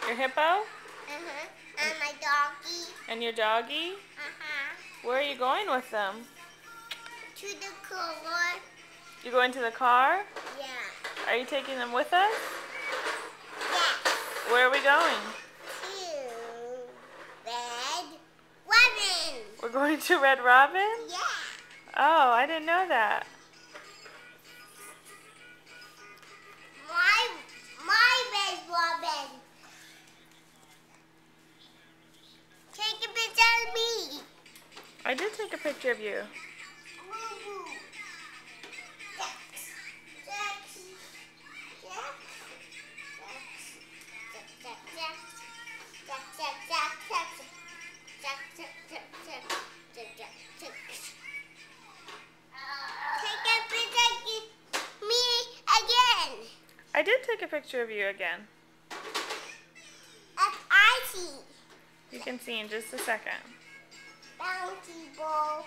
Your hippo? And my doggy. And your doggy? Where are you going with them? To the car. You going to the car? Yeah. Are you taking them with us? Yes. Where are we going? To Red Robin. We're going to Red Robin? Yeah. Oh, I didn't know that. My Red Robin. Take a picture of me. I did take a picture of you. I did take a picture of you again. As I see. You can see in just a second. Bounty ball.